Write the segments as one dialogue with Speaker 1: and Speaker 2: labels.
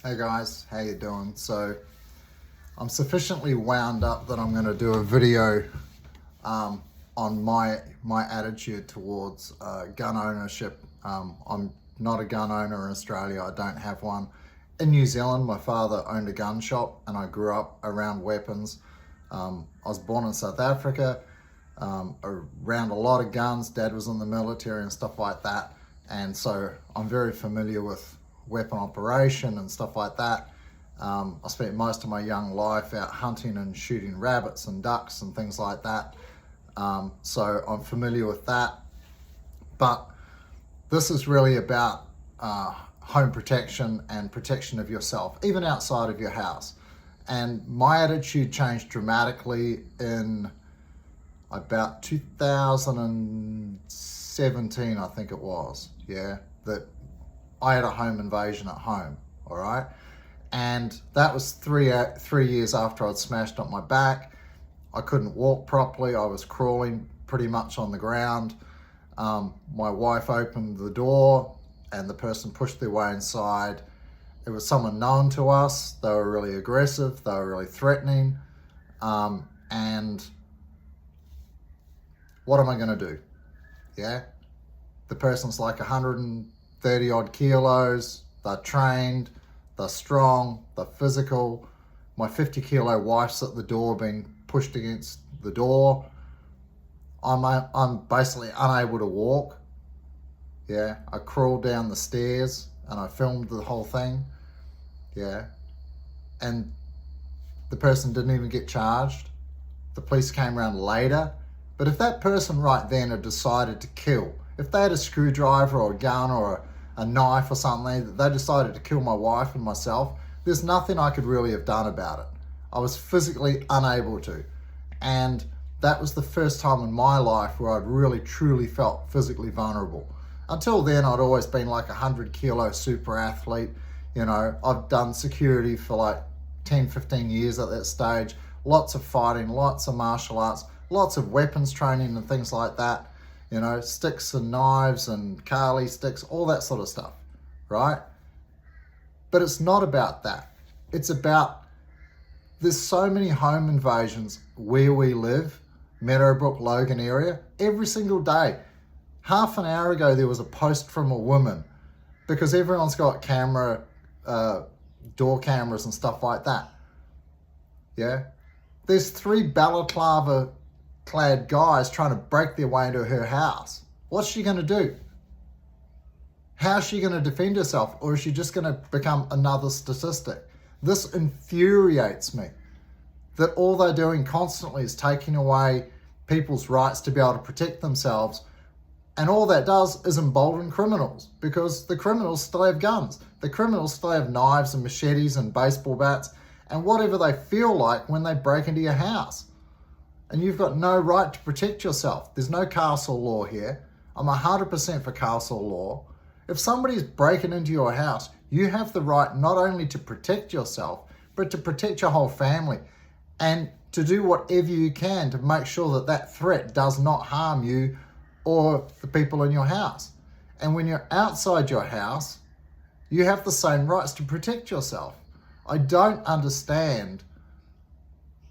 Speaker 1: Hey guys, how you doing? So I'm sufficiently wound up that I'm going to do a video on my attitude towards gun ownership. I'm not a gun owner in Australia. I don't have one. In New Zealand, my father owned a gun shop and I grew up around weapons. I was born in South Africa, around a lot of guns. Dad was in the military and stuff like that. And so I'm very familiar with weapon operation and stuff like that. I spent most of my young life out hunting and shooting rabbits and ducks and things like that. So I'm familiar with that. But this is really about home protection and protection of yourself, even outside of your house. And my attitude changed dramatically in about 2017, I think it was, that I had a home invasion at home, all right? And that was three years after I'd smashed up my back. I couldn't walk properly. I was crawling pretty much on the ground. My wife opened the door and the person pushed their way inside. It was someone known to us. They were really aggressive. They were really threatening. And what am I going to do? Yeah? The person's like 130 odd kilos. They're trained. They're strong. They're physical. My 50 kilo wife's at the door being pushed against the door. I'm basically unable to walk. Yeah, I crawled down the stairs and I filmed the whole thing. Yeah, and the person didn't even get charged. The police came around later. But if that person right then had decided to kill, if they had a screwdriver or a gun or a knife or something, they decided to kill my wife and myself, there's nothing I could really have done about it. I was physically unable to. And that was the first time in my life where I'd really truly felt physically vulnerable. Until then, I'd always been like 100 kilo super athlete. You know, I've done security for like 10, 15 years at that stage. Lots of fighting, lots of martial arts, lots of weapons training and things like that. You know, sticks and knives and Kali sticks, all that sort of stuff, right? But it's not about that. It's about, there's so many home invasions where we live, Meadowbrook, Logan area, every single day. Half an hour ago, there was a post from a woman because everyone's got door cameras and stuff like that. Yeah. There's 3 balaclava clad guys trying to break their way into her house. What's she going to do? How's she going to defend herself? Or is she just going to become another statistic? This infuriates me, that all they're doing constantly is taking away people's rights to be able to protect themselves. And all that does is embolden criminals, because the criminals still have guns. The criminals still have knives and machetes and baseball bats and whatever they feel like when they break into your house. And you've got no right to protect yourself. There's no castle law here. I'm 100% for castle law. If somebody's breaking into your house, you have the right not only to protect yourself, but to protect your whole family and to do whatever you can to make sure that that threat does not harm you or the people in your house. And when you're outside your house, you have the same rights to protect yourself. I don't understand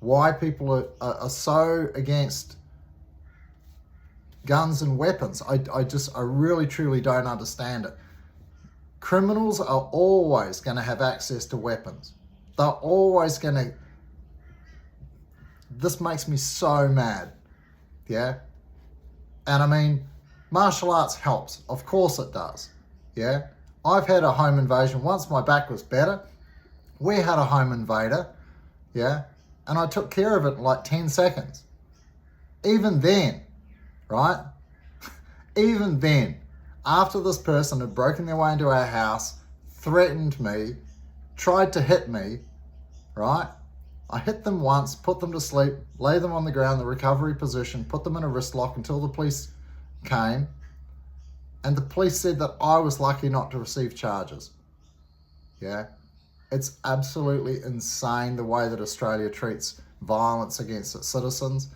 Speaker 1: why people are so against guns and weapons. I really truly don't understand it. Criminals are always going to have access to weapons. They're always going to... This makes me so mad. Yeah? And I mean, martial arts helps. Of course it does. Yeah? I've had a home invasion. Once my back was better, we had a home invader. Yeah? And I took care of it in like 10 seconds. Even then, right? Even then, after this person had broken their way into our house, threatened me, tried to hit me, right? I hit them once, put them to sleep, lay them on the ground, the recovery position, put them in a wrist lock until the police came. And the police said that I was lucky not to receive charges. Yeah? It's absolutely insane the way that Australia treats violence against its citizens.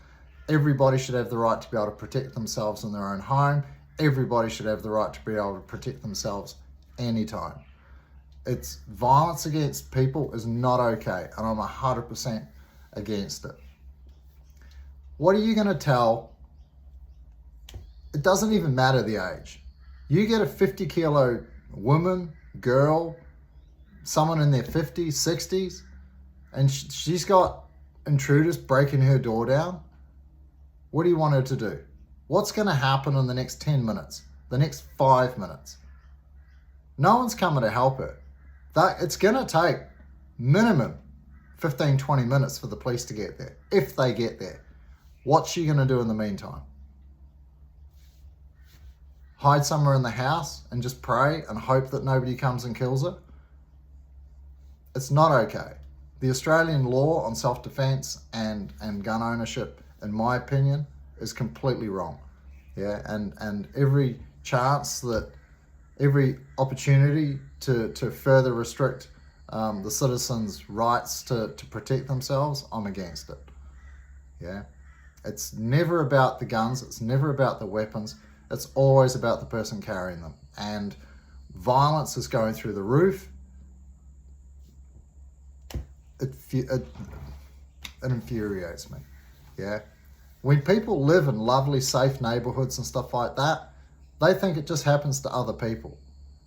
Speaker 1: Everybody should have the right to be able to protect themselves in their own home. Everybody should have the right to be able to protect themselves anytime. It's violence against people is not okay, and I'm 100% against it. What are you going to tell? It doesn't even matter the age. You get a 50 kilo woman, girl, someone in their 50s, 60s, and she's got intruders breaking her door down. What do you want her to do? What's going to happen in the next 10 minutes, the next 5 minutes? No one's coming to help her. It's going to take minimum 15, 20 minutes for the police to get there, if they get there. What's she going to do in the meantime? Hide somewhere in the house and just pray and hope that nobody comes and kills her? It's not okay. The Australian law on self-defense and gun ownership, in my opinion, is completely wrong. Yeah, and every chance that, every opportunity to further restrict the citizens' rights to protect themselves, I'm against it. Yeah, it's never about the guns, it's never about the weapons, it's always about the person carrying them. And violence is going through the roof. It infuriates me. Yeah, when people live in lovely, safe neighborhoods and stuff like that, they think it just happens to other people.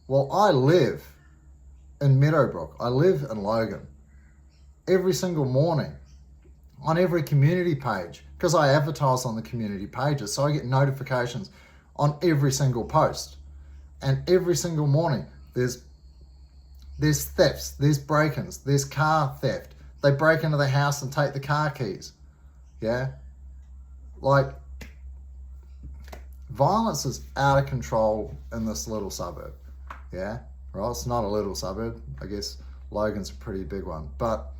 Speaker 1: Well, I live in Meadowbrook. I live in Logan. Every single morning, on every community page, because I advertise on the community pages, so I get notifications on every single post. And every single morning, there's thefts, there's break-ins, there's car theft. They break into the house and take the car keys. Yeah? Like, violence is out of control in this little suburb. Yeah? Well, it's not a little suburb. I guess Logan's a pretty big one. But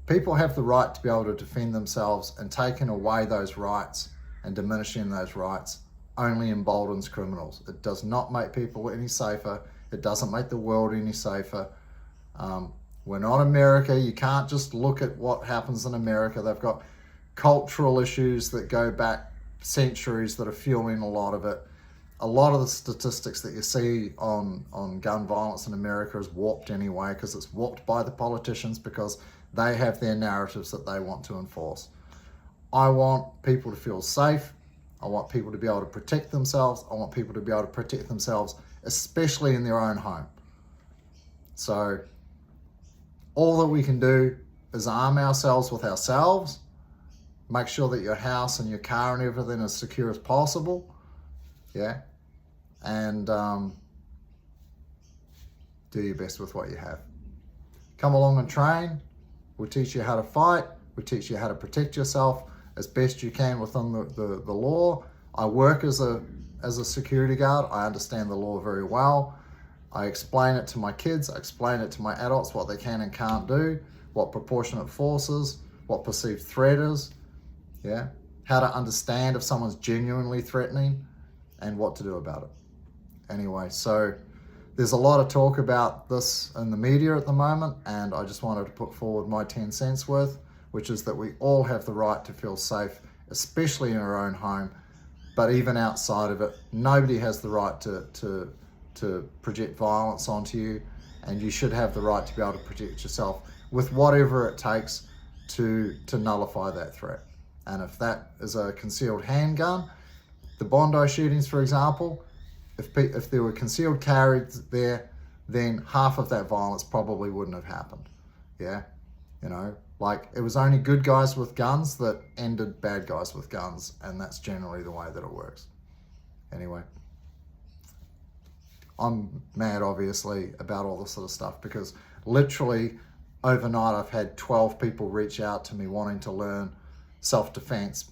Speaker 1: people have the right to be able to defend themselves, and taking away those rights and diminishing those rights only emboldens criminals. It does not make people any safer. It doesn't make the world any safer. We're not America. You can't just look at what happens in America. They've got cultural issues that go back centuries that are fueling a lot of it. A lot of the statistics that you see on gun violence in America is warped anyway, because it's warped by the politicians, because they have their narratives that they want to enforce. I want people to feel safe. I want people to be able to protect themselves. I want people to be able to protect themselves, especially in their own home. So all that we can do is arm ourselves with ourselves, make sure that your house and your car and everything is secure as possible. Yeah. And do your best with what you have. Come along and train. We'll teach you how to fight. We'll teach you how to protect yourself as best you can within the law. I work as a security guard. I understand the law very well. I explain it to my kids. I explain it to my adults, what they can and can't do, what proportionate force is, what perceived threat is. Yeah. How to understand if someone's genuinely threatening and what to do about it. Anyway, so there's a lot of talk about this in the media at the moment, and I just wanted to put forward my 10 cents worth, which is that we all have the right to feel safe, especially in our own home, but even outside of it. Nobody has the right to project violence onto you, and you should have the right to be able to protect yourself with whatever it takes to nullify that threat. And if that is a concealed handgun, the Bondi shootings, for example, if there were concealed carries there, then half of that violence probably wouldn't have happened. Yeah, you know, like, it was only good guys with guns that ended bad guys with guns, and that's generally the way that it works. Anyway, I'm mad, obviously, about all this sort of stuff, because literally overnight I've had 12 people reach out to me wanting to learn self-defense.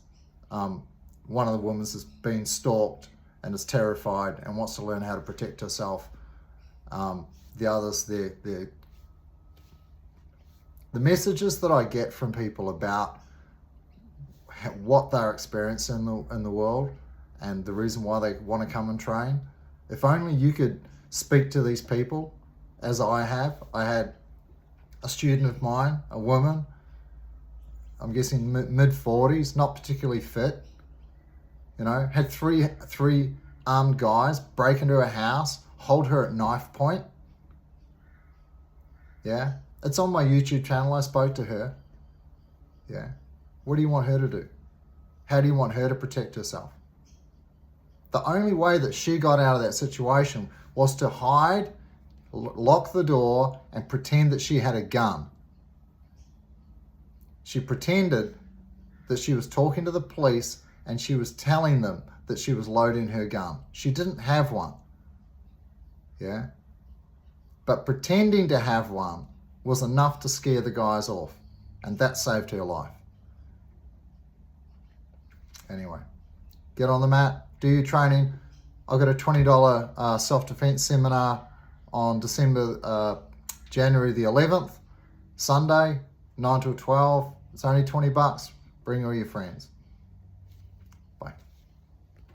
Speaker 1: One of the women has been stalked and is terrified and wants to learn how to protect herself. The others, the messages that I get from people about what they're experiencing in the world and the reason why they want to come and train, if only you could speak to these people as I have. I had a student of mine, a woman, I'm guessing mid-40s, not particularly fit, you know, had three armed guys break into her house, hold her at knife point, Yeah. It's on my YouTube channel. I spoke to her. Yeah. What do you want her to do? How do you want her to protect herself? The only way that she got out of that situation was to hide, lock the door, and pretend that she had a gun. She pretended that she was talking to the police and she was telling them that she was loading her gun. She didn't have one. Yeah? But pretending to have one was enough to scare the guys off, and that saved her life. Anyway, get on the mat, do your training. I've got a $20 self-defense seminar on January the 11th, Sunday, 9 till 12. It's only $20. Bring all your friends.